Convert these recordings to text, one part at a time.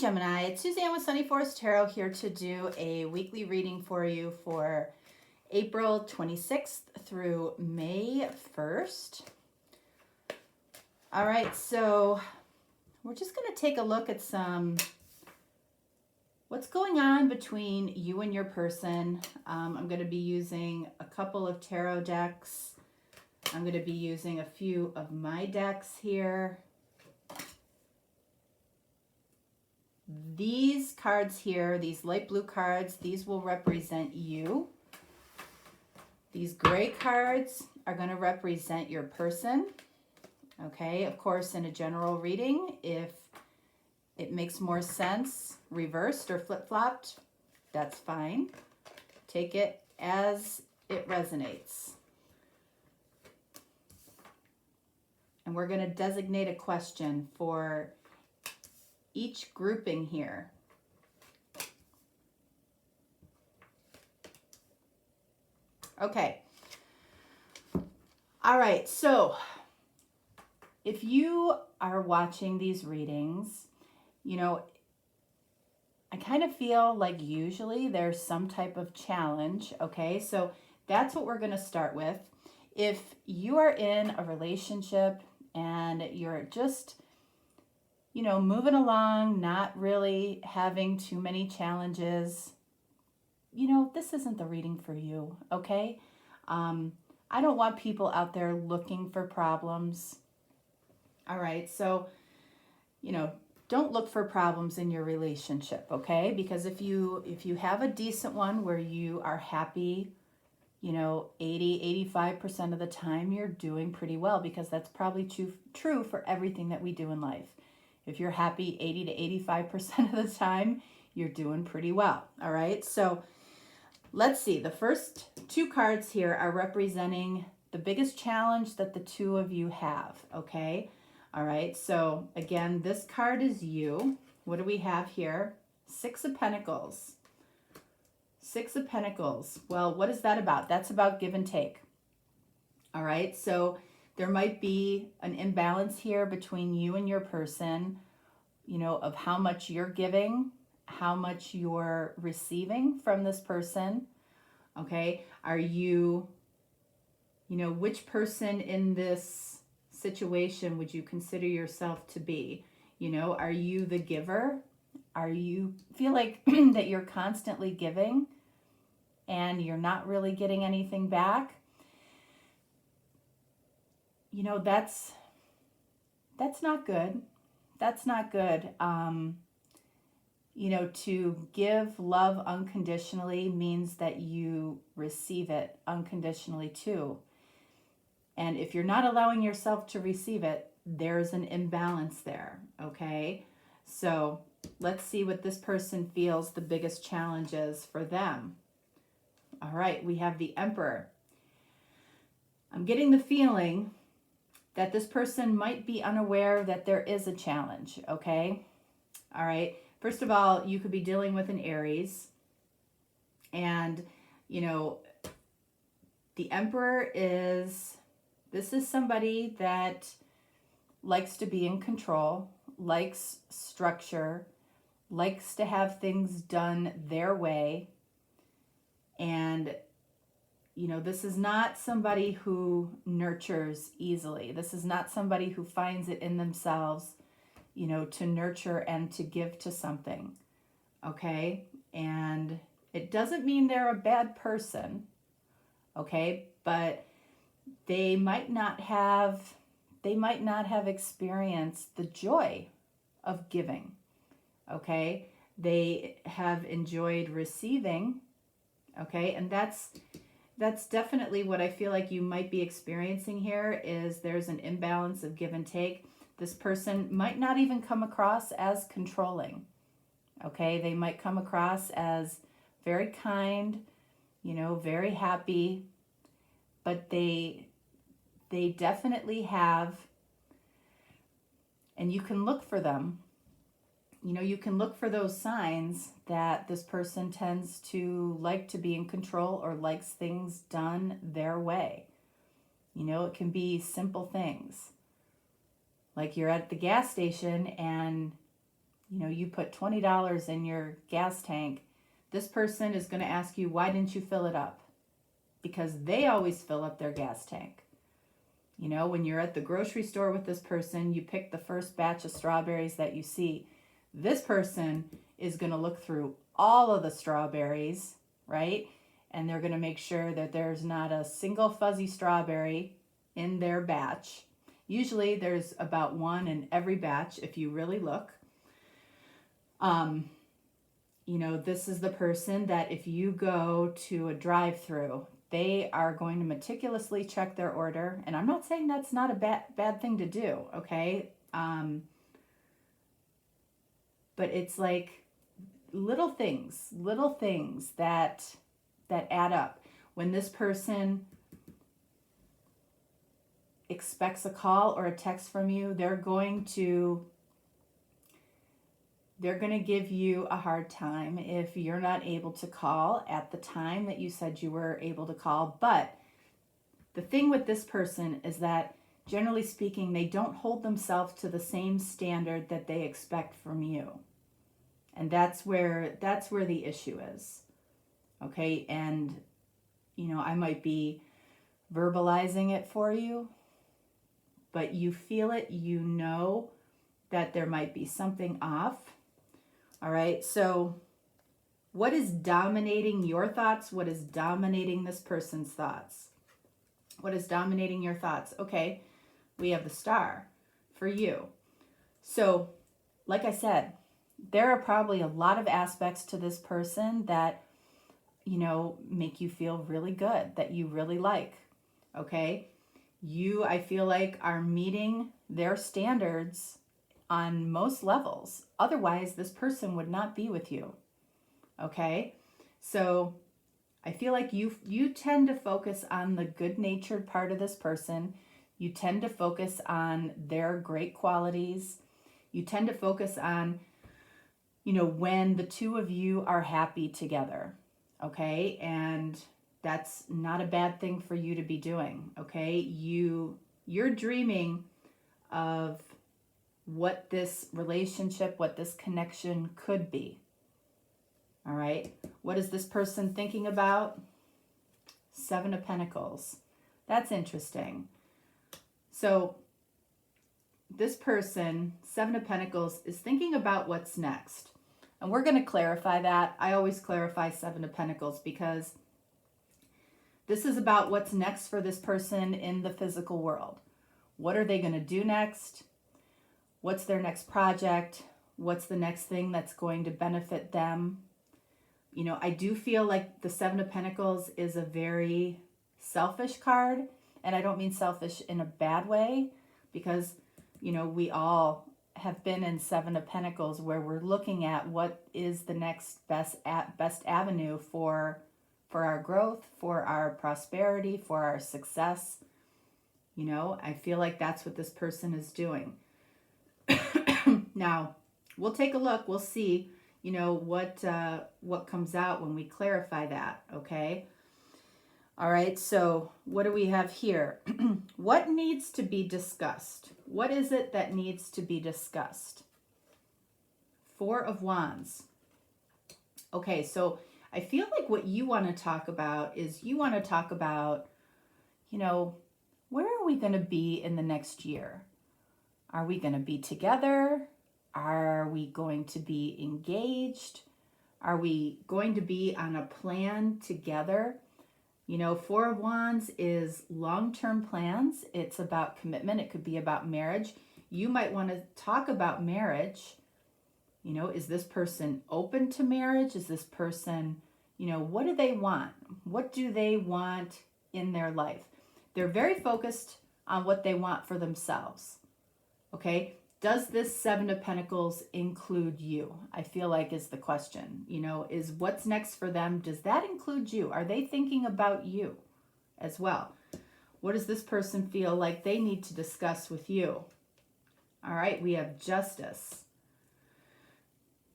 Gemini, it's Suzanne with Sunny Forest Tarot here to do a weekly reading for you for April 26th through May 1st. All right, so we're just going to take a look at what's going on between you and your person. I'm going to be using a couple of tarot decks. I'm going to be using a few of my decks here. These cards here, these light blue cards, these will represent you. These gray cards are going to represent your person. Okay, of course, in a general reading, if it makes more sense, reversed or flip-flopped, that's fine. Take it as it resonates. And we're going to designate a question for each grouping here. Okay. All right, so if you are watching these readings, you know, I kind of feel like usually there's some type of challenge, okay? So that's what we're going to start with. If you are in a relationship and you're just, you know, moving along, not really having too many challenges, you know, this isn't the reading for you, okay? I don't want people out there looking for problems. All right, so, you know, don't look for problems in your relationship, okay? Because if you have a decent one where you are happy, you know, 80-85% of the time, you're doing pretty well, because that's probably true for everything that we do in life. If you're happy 80-85% of the time, you're doing pretty well. All right, so let's see. The first two cards here are representing the biggest challenge that the two of you have, okay? All right, so again, this card is you. What do we have here? Six of Pentacles. Six of Pentacles. Well, what is that about? That's about give and take. All right, so there might be an imbalance here between you and your person, you know, of how much you're giving, how much you're receiving from this person. Okay, are you know, which person in this situation would you consider yourself to be? You know, are you the giver? Are you feel like that you're constantly giving and you're not really getting anything back? You know, that's not good. That's not good. You know, to give love unconditionally means that you receive it unconditionally too. And if you're not allowing yourself to receive it, there's an imbalance there, okay? So let's see what this person feels the biggest challenge is for them. All right, we have the Emperor. I'm getting the feeling that this person might be unaware that there is a challenge, okay? All right, first of all, you could be dealing with an Aries. And, you know, the Emperor this is somebody that likes to be in control, likes structure, likes to have things done their way. And, you know, this is not somebody who nurtures easily. This is not somebody who finds it in themselves, you know, to nurture and to give to something, okay? And it doesn't mean they're a bad person, okay? But they might not have experienced the joy of giving, okay? They have enjoyed receiving, okay? And that's definitely what I feel like you might be experiencing here, is there's an imbalance of give and take. This person might not even come across as controlling, okay? They might come across as very kind, you know, very happy, but they definitely have, and you can look for them, you know, you can look for those signs that this person tends to like to be in control or likes things done their way. You know, it can be simple things. Like you're at the gas station and you put $20 in your gas tank, this person is going to ask you, why didn't you fill it up? Because they always fill up their gas tank. When you're at the grocery store with this person, you pick the first batch of strawberries that you see. This person is going to look through all of the strawberries, right? And they're going to make sure that there's not a single fuzzy strawberry in their batch. Usually there's about one in every batch if you really look. This is the person that if you go to a drive-through, they are going to meticulously check their order. And I'm not saying that's not a bad thing to do, okay? But it's like little things that add up. When this person expects a call or a text from you, they're going to give you a hard time if you're not able to call at the time that you said you were able to call. But the thing with this person is that, generally speaking, they don't hold themselves to the same standard that they expect from you. And that's where the issue is. Okay? And, I might be verbalizing it for you, but you feel it, that there might be something off. All right, so what is dominating your thoughts? What is dominating this person's thoughts? What is dominating your thoughts? Okay, we have the star for you. So, like I said, there are probably a lot of aspects to this person that, make you feel really good, that you really like. Okay, I feel like, are meeting their standards on most levels. Otherwise, this person would not be with you. Okay? So I feel like you tend to focus on the good-natured part of this person. You tend to focus on their great qualities. You tend to focus on, when the two of you are happy together. Okay? And that's not a bad thing for you to be doing. Okay? You're dreaming of what this relationship, what this connection could be. All right. What is this person thinking about? 7 of Pentacles. That's interesting. So this person, 7 of Pentacles, is thinking about what's next. And we're going to clarify that. I always clarify 7 of Pentacles because this is about what's next for this person in the physical world. What are they going to do next? What's their next project? What's the next thing that's going to benefit them? I do feel like the 7 of Pentacles is a very selfish card. And I don't mean selfish in a bad way, because, we all have been in 7 of Pentacles where we're looking at what is the next best avenue for our growth, for our prosperity, for our success. I feel like that's what this person is doing. Now, we'll take a look. We'll see, what comes out when we clarify that, okay? All right, so what do we have here? What needs to be discussed? What is it that needs to be discussed? 4 of Wands. Okay, so I feel like what you want to talk about is where are we going to be in the next year? Are we going to be together? Are we going to be engaged? Are we going to be on a plan together? 4 of Wands is long-term plans. It's about commitment. It could be about marriage. You might want to talk about marriage. Is this person open to marriage? Is this person, what do they want? What do they want in their life? They're very focused on what they want for themselves. Okay? Does this 7 of Pentacles include you? I feel like is the question. Is what's next for them, does that include you? Are they thinking about you as well? What does this person feel like they need to discuss with you? All right, we have Justice.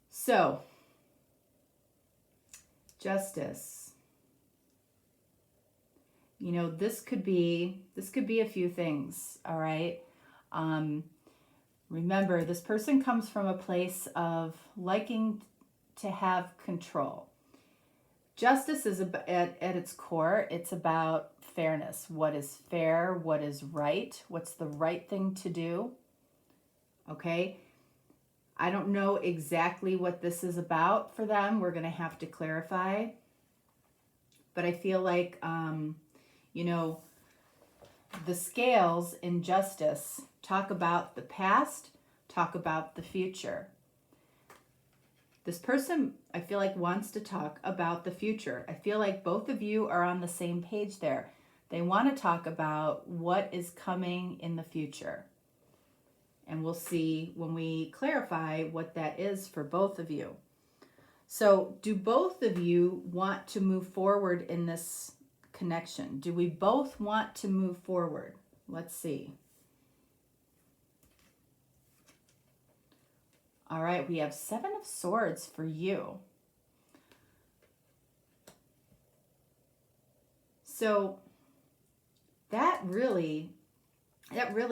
So, Justice. This could be a few things, all right? Remember, this person comes from a place of liking to have control. Justice is at its core, it's about fairness. What is fair? What is right? What's the right thing to do? Okay? I don't know exactly what this is about for them. We're going to have to clarify. But I feel like, you know, the scales in justice talk about the past, talk about the future. This person, I feel like, wants to talk about the future. I feel like both of you are on the same page there. They want to talk about what is coming in the future. And we'll see when we clarify what that is for both of you. So, do both of you want to move forward in this connection? Do we both want to move forward? Let's see. All right, we have 7 of Swords for you. So that really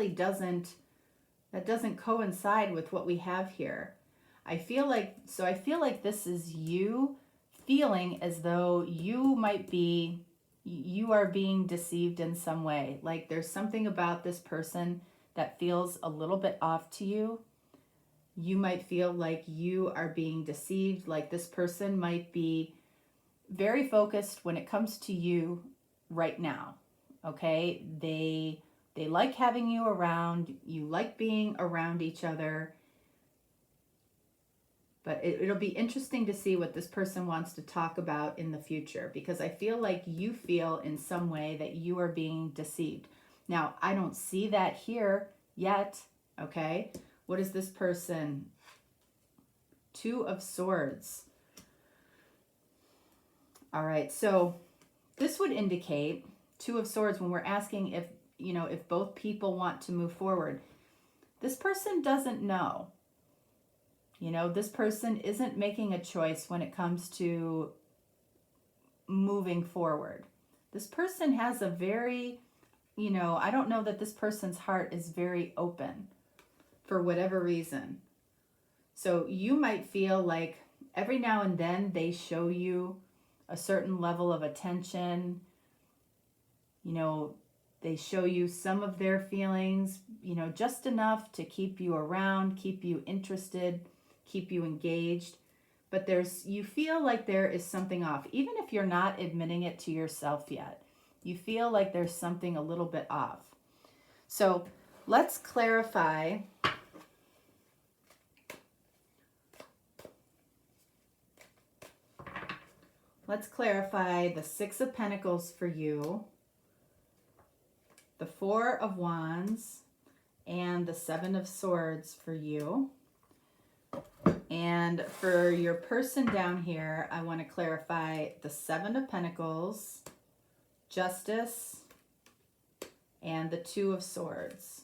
doesn't coincide with what we have here. I feel like this is you feeling as though you are being deceived in some way. Like there's something about this person that feels a little bit off to you. You might feel like you are being deceived, like this person might be very focused when it comes to you right now. Okay? They like having you around. You like being around each other. But it'll be interesting to see what this person wants to talk about in the future, because I feel like you feel in some way that you are being deceived. Now, I don't see that here yet, okay? What is this person? 2 of Swords. All right, so this would indicate 2 of Swords when we're asking if, you know, if both people want to move forward. This person doesn't know. You know, this person isn't making a choice when it comes to moving forward. This person has a very, you know, I don't know that this person's heart is very open for whatever reason. So you might feel like every now and then they show you a certain level of attention. You know, they show you some of their feelings, you know, just enough to keep you around, keep you interested, keep you engaged. But you feel like there is something off, even if you're not admitting it to yourself yet. You feel like there's something a little bit off. So let's clarify. Let's clarify the 6 of Pentacles for you, the 4 of Wands, and the 7 of Swords for you. And for your person down here, I want to clarify the 7 of Pentacles, Justice, and the 2 of Swords.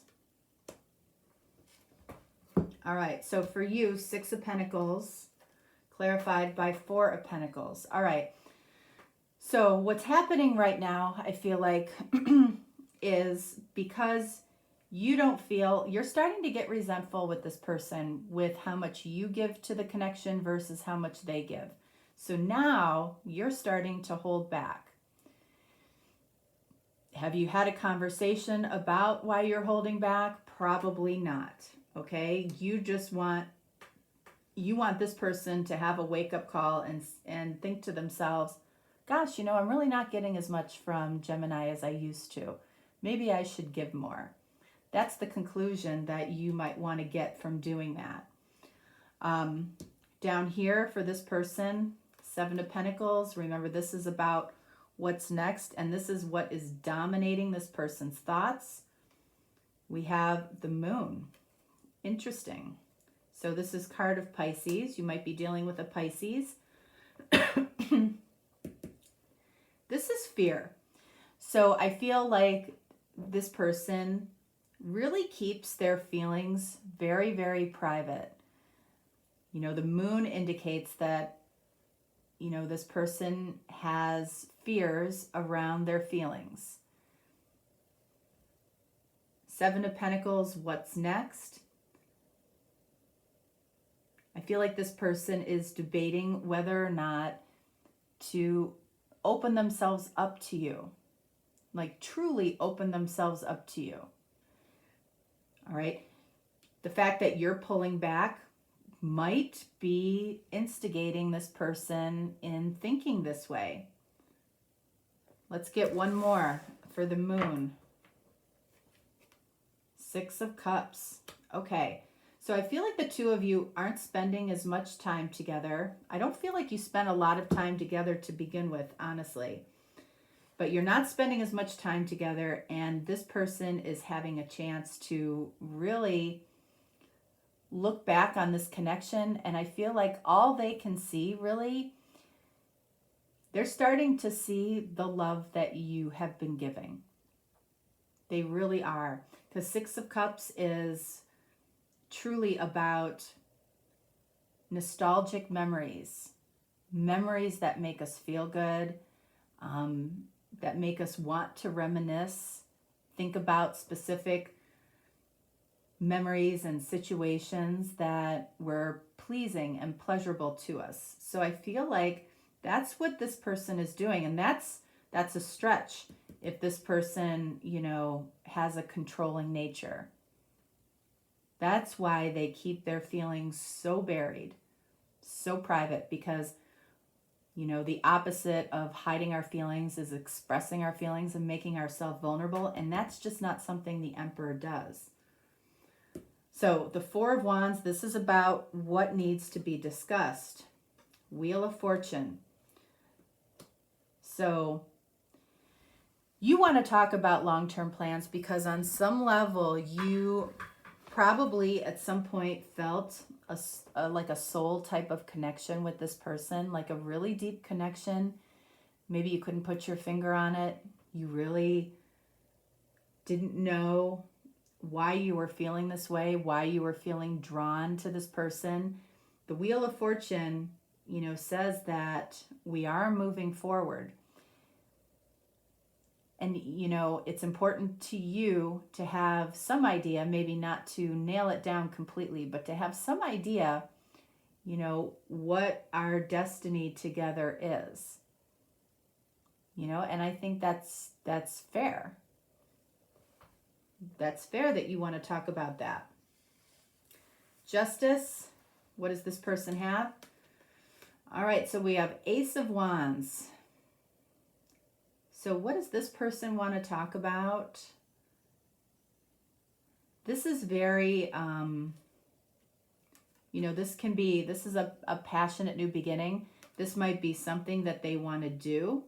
All right, so for you, 6 of Pentacles, clarified by 4 of Pentacles. All right, so what's happening right now, I feel like, is because you don't feel, you're starting to get resentful with this person with how much you give to the connection versus how much they give. So now you're starting to hold back. Have you had a conversation about why you're holding back? Probably not. Okay, you want this person to have a wake-up call and think to themselves, gosh, you know, I'm really not getting as much from Gemini as I used to. Maybe I should give more. That's the conclusion that you might want to get from doing that. Down here for this person, 7 of Pentacles. Remember, this is about what's next, and this is what is dominating this person's thoughts. We have the Moon. Interesting. So this is card of Pisces. You might be dealing with a Pisces. This is fear. So I feel like this person really keeps their feelings very, very private. You know, the Moon indicates that, you know, this person has fears around their feelings. 7 of Pentacles, what's next? feel like this person is debating whether or not to open themselves up to you, like truly open themselves up to you. All right. The fact that you're pulling back might be instigating this person in thinking this way. Let's get one more for the moon. 6 of Cups. Okay. So I feel like the two of you aren't spending as much time together. I don't feel like you spent a lot of time together to begin with, honestly. But you're not spending as much time together, and this person is having a chance to really look back on this connection. And I feel like all they can see, really, they're starting to see the love that you have been giving. They really are. Because 6 of Cups is truly about nostalgic memories, memories that make us feel good, that make us want to reminisce, think about specific memories and situations that were pleasing and pleasurable to us. So I feel like that's what this person is doing, and that's a stretch if this person, has a controlling nature. That's why they keep their feelings so buried, so private, because, the opposite of hiding our feelings is expressing our feelings and making ourselves vulnerable. And that's just not something the Emperor does. So the 4 of Wands, this is about what needs to be discussed. Wheel of Fortune. So you want to talk about long-term plans because on some level you probably at some point felt like a soul type of connection with this person, like a really deep connection. Maybe you couldn't put your finger on it. You really didn't know why you were feeling this way, why you were feeling drawn to this person. The Wheel of Fortune, says that we are moving forward. And, it's important to you to have some idea, maybe not to nail it down completely, but to have some idea, what our destiny together is. And I think that's fair. That's fair that you want to talk about that. Justice, what does this person have? All right, so we have Ace of Wands. So what does this person want to talk about? This is very, this is a passionate new beginning. This might be something that they want to do.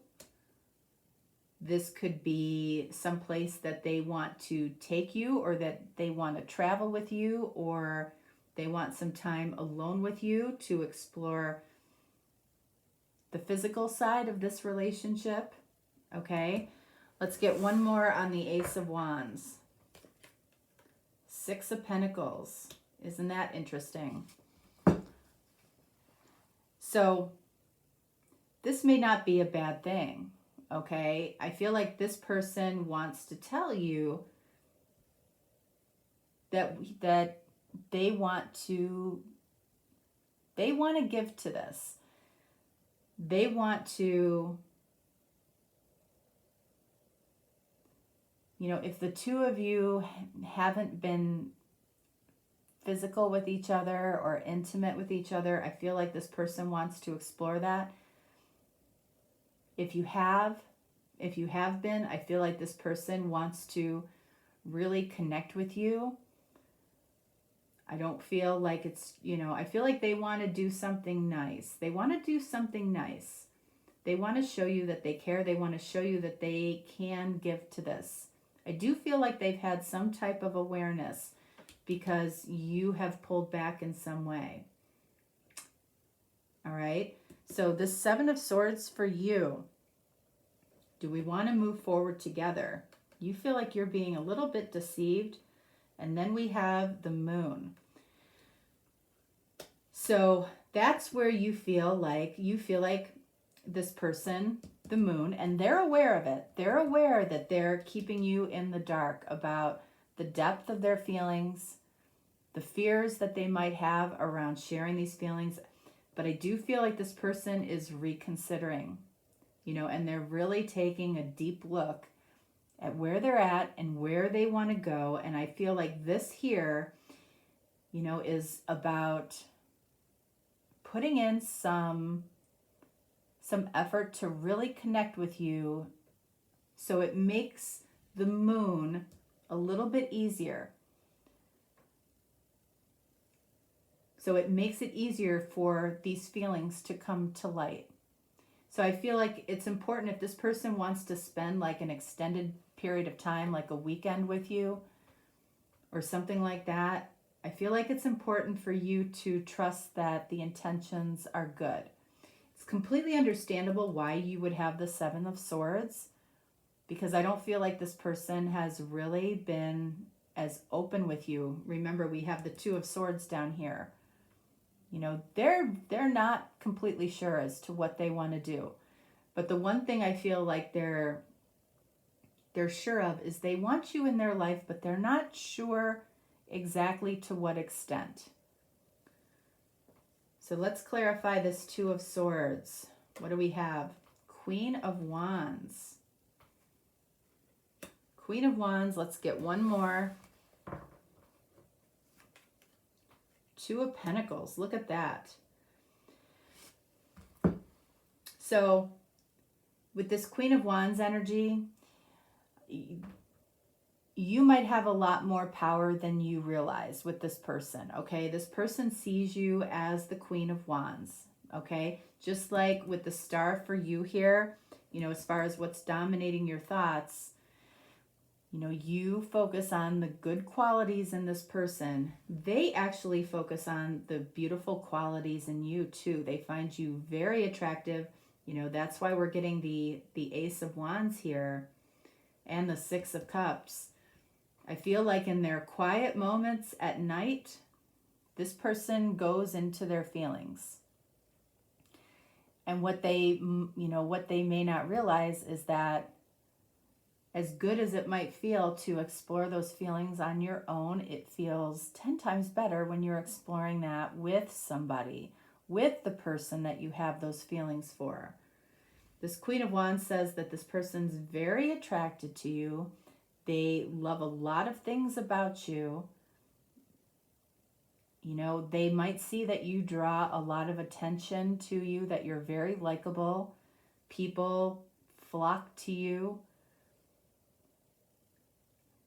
This could be someplace that they want to take you, or that they want to travel with you, or they want some time alone with you to explore the physical side of this relationship. Okay, let's get one more on the Ace of Wands. 6 of Pentacles. Isn't that interesting? So this may not be a bad thing, okay? I feel like this person wants to tell you that they want to give to this. They want to, if the two of you haven't been physical with each other or intimate with each other, I feel like this person wants to explore that. If you have been, I feel like this person wants to really connect with you. I don't feel like it's, I feel like they want to do something nice. They want to do something nice. They want to show you that they care. They want to show you that they can give to this. I do feel like they've had some type of awareness because you have pulled back in some way. All right. So the 7 of Swords for you. Do we want to move forward together? You feel like you're being a little bit deceived. And then we have the Moon. So that's where you feel like this person, the Moon, and they're aware of it. They're aware that they're keeping you in the dark about the depth of their feelings, the fears that they might have around sharing these feelings. But I do feel like this person is reconsidering, and they're really taking a deep look at where they're at and where they want to go. And I feel like this here, is about putting in some effort to really connect with you, so it makes the moon a little bit easier. So it makes it easier for these feelings to come to light. So I feel like it's important, if this person wants to spend like an extended period of time, like a weekend with you or something like that, I feel like it's important for you to trust that the intentions are good. It's completely understandable why you would have the Seven of Swords, because I don't feel like this person has really been as open with you. Remember, we have the Two of Swords down here. They're not completely sure as to what they want to do. But the one thing I feel like they're sure of is they want you in their life, but they're not sure exactly to what extent. So let's clarify this Two of Swords. What do we have? Queen of Wands. Queen of Wands, let's get one more. Two of Pentacles, look at that. So with this Queen of Wands energy, you might have a lot more power than you realize with this person, okay? This person sees you as the Queen of Wands, okay? Just like with the star for you here, as far as what's dominating your thoughts, you focus on the good qualities in this person. They actually focus on the beautiful qualities in you too. They find you very attractive. That's why we're getting the Ace of Wands here and the Six of Cups. I feel like in their quiet moments at night, this person goes into their feelings. And what they may not realize is that as good as it might feel to explore those feelings on your own, it feels 10 times better when you're exploring that with somebody, with the person that you have those feelings for. This Queen of Wands says that this person's very attracted to you. They love a lot of things about you. They might see that you draw a lot of attention to you, that you're very likable. People flock to you.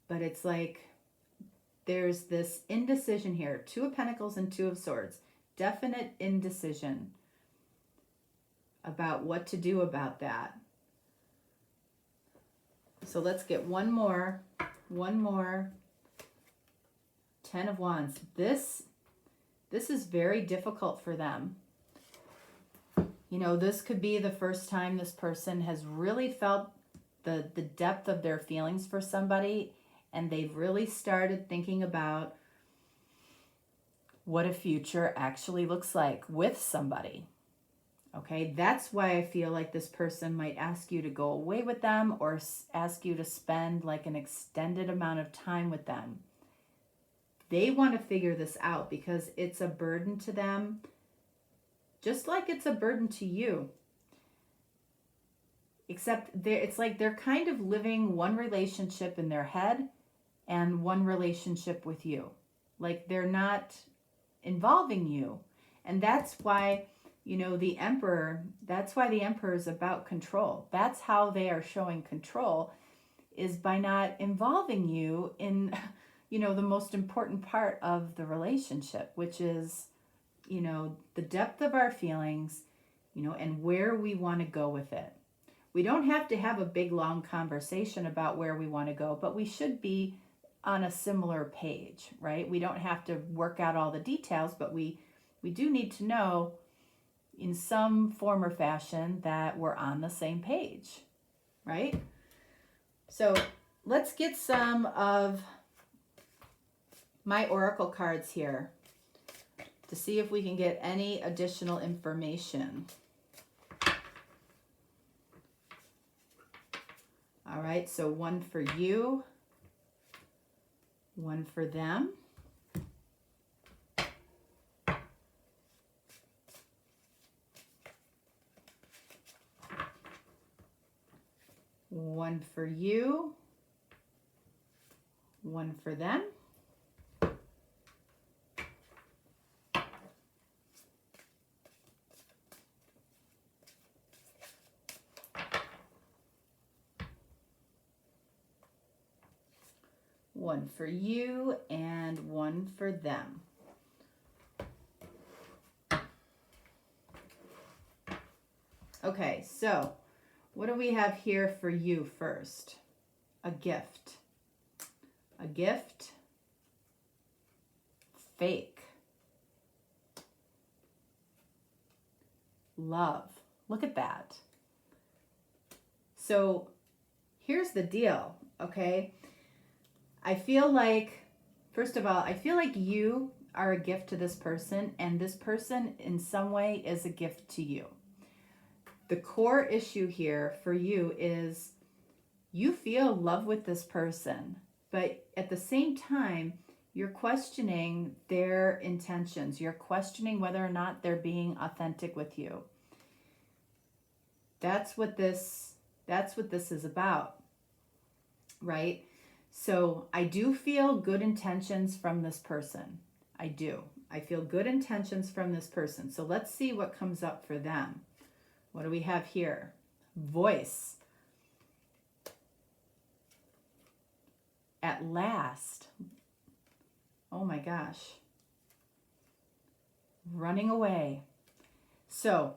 But it's like there's this indecision here. Two of Pentacles and Two of Swords. Definite indecision about what to do about that. So let's get one more. Ten of Wands. This is very difficult for them. This could be the first time this person has really felt the depth of their feelings for somebody, and they've really started thinking about what a future actually looks like with somebody. Okay, that's why I feel like this person might ask you to go away with them or ask you to spend like an extended amount of time with them. They want to figure this out because it's a burden to them, just like it's a burden to you. Except it's like they're kind of living one relationship in their head and one relationship with you. Like they're not involving you. And that's why, the Emperor, that's why the Emperor is about control. That's how they are showing control, is by not involving you in, the most important part of the relationship, which is, the depth of our feelings, and where we want to go with it. We don't have to have a big, long conversation about where we want to go, but we should be on a similar page, right? We don't have to work out all the details, but we do need to know in some form or fashion that we're on the same page, right? So let's get some of my oracle cards here to see if we can get any additional information. All right, so one for you, one for them. One for you, one for them. One for you and one for them. Okay, so what do we have here for you first? A gift. A gift. Fake. Love. Look at that. So here's the deal, okay? I feel like, first of all, I feel like you are a gift to this person, and this person in some way is a gift to you. The core issue here for you is you feel love with this person, but at the same time, you're questioning their intentions. You're questioning whether or not they're being authentic with you. That's what this is about, right? So I do feel good intentions from this person. I do. I feel good intentions from this person. So let's see what comes up for them. What do we have here? Voice. At last. Oh my gosh. Running away. So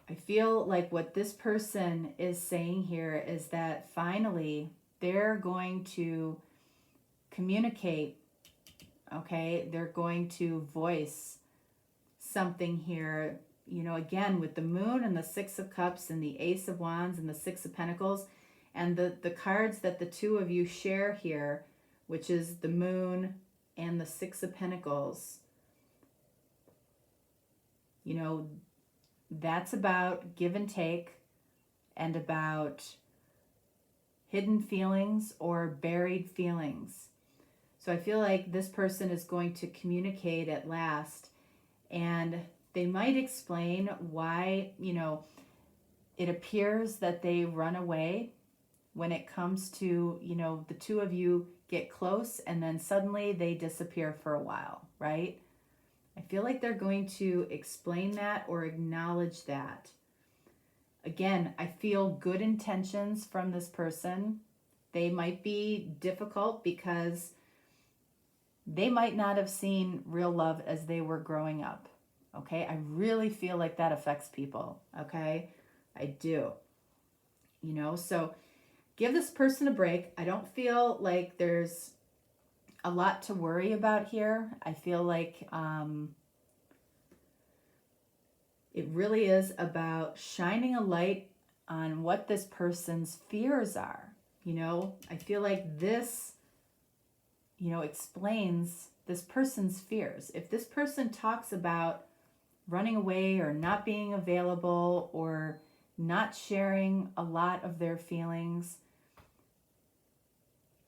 I feel like what this person is saying here is that finally they're going to communicate, okay? They're going to voice something here, you know, again, with the moon and the Six of Cups and the Ace of Wands and the Six of Pentacles and the cards that the two of you share here, which is the moon and the Six of Pentacles. You know, that's about give and take and about hidden feelings or buried feelings. So I feel like this person is going to communicate at last, and they might explain why, you know, it appears that they run away when it comes to, you know, the two of you get close and then suddenly they disappear for a while, right? I feel like they're going to explain that or acknowledge that. Again, I feel good intentions from this person. They might be difficult because they might not have seen real love as they were growing up. Okay, I really feel like that affects people. Okay, I do. You know, so give this person a break. I don't feel like there's a lot to worry about here. I feel like it really is about shining a light on what this person's fears are. You know, I feel like this, you know, explains this person's fears. If this person talks about running away or not being available or not sharing a lot of their feelings,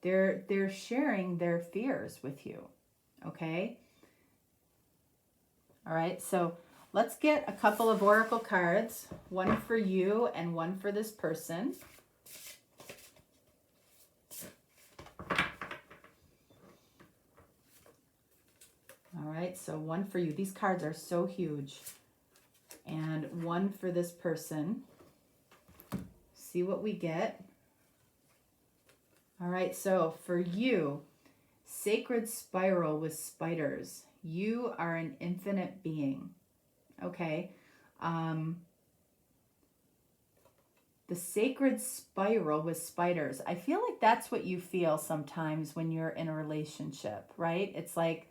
they're sharing their fears with you. Okay? All right, so let's get a couple of oracle cards, one for you and one for this person. All right, so one for you. These cards are so huge. And one for this person. See what we get. All right, so for you, sacred spiral with spiders. You are an infinite being. Okay. The sacred spiral with spiders. I feel like that's what you feel sometimes when you're in a relationship, right? It's like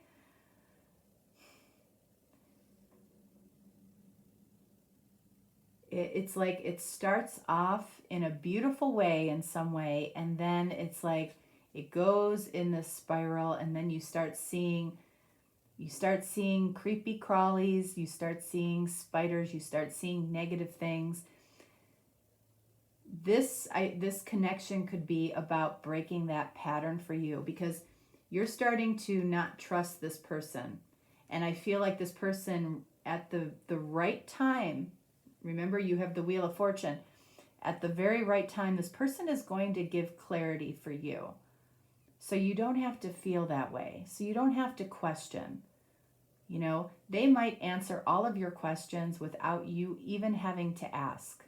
it starts off in a beautiful way in some way, and then it's like it goes in this spiral, and then you start seeing creepy crawlies, you start seeing spiders, you start seeing negative things. This connection could be about breaking that pattern for you, because you're starting to not trust this person. And I feel like this person at the right time, remember you have the Wheel of Fortune, at the very right time, this person is going to give clarity for you. So you don't have to feel that way. So you don't have to question. You know, they might answer all of your questions without you even having to ask,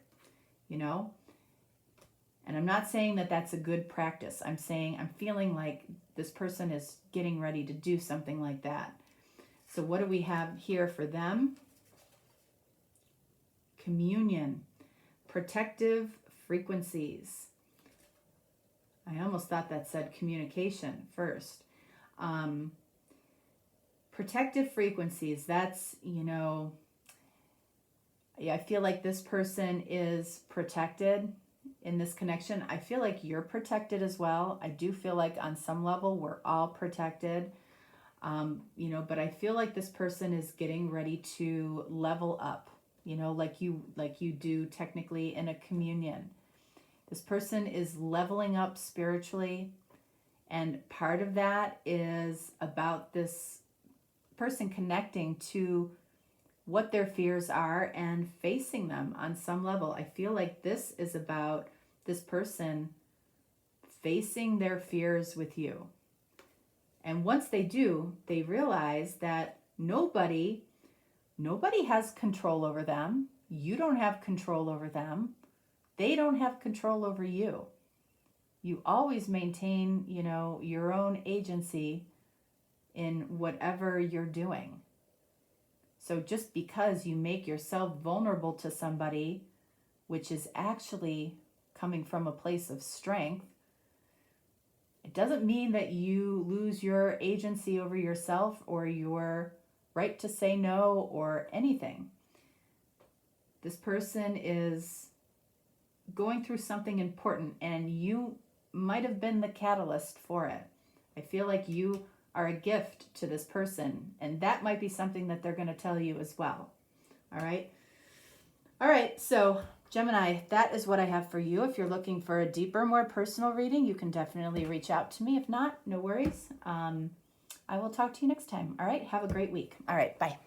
you know? And I'm not saying that that's a good practice. I'm saying I'm feeling like this person is getting ready to do something like that. So what do we have here for them? Communion, protective frequencies. I almost thought that said communication first. Protective frequencies, that's, you know, I feel like this person is protected in this connection. I feel like you're protected as well. I do feel like on some level we're all protected, you know, but I feel like this person is getting ready to level up, you know, like you do technically in a communion. This person is leveling up spiritually, and part of that is about this person connecting to what their fears are and facing them on some level. I feel like this is about this person facing their fears with you. And once they do, they realize that nobody has control over them. You don't have control over them. They don't have control over you. You always maintain, you know, your own agency in whatever you're doing. So just because you make yourself vulnerable to somebody, which is actually coming from a place of strength, it doesn't mean that you lose your agency over yourself or your right to say no or anything. This person is going through something important, and you might have been the catalyst for it. I feel like you are a gift to this person, and that might be something that they're going to tell you as well. All right, so Gemini, that is what I have for you. If you're looking for a deeper, more personal reading, you can definitely reach out to me. If not, no worries. I will talk to you next time. All right, have a great week. All right, bye.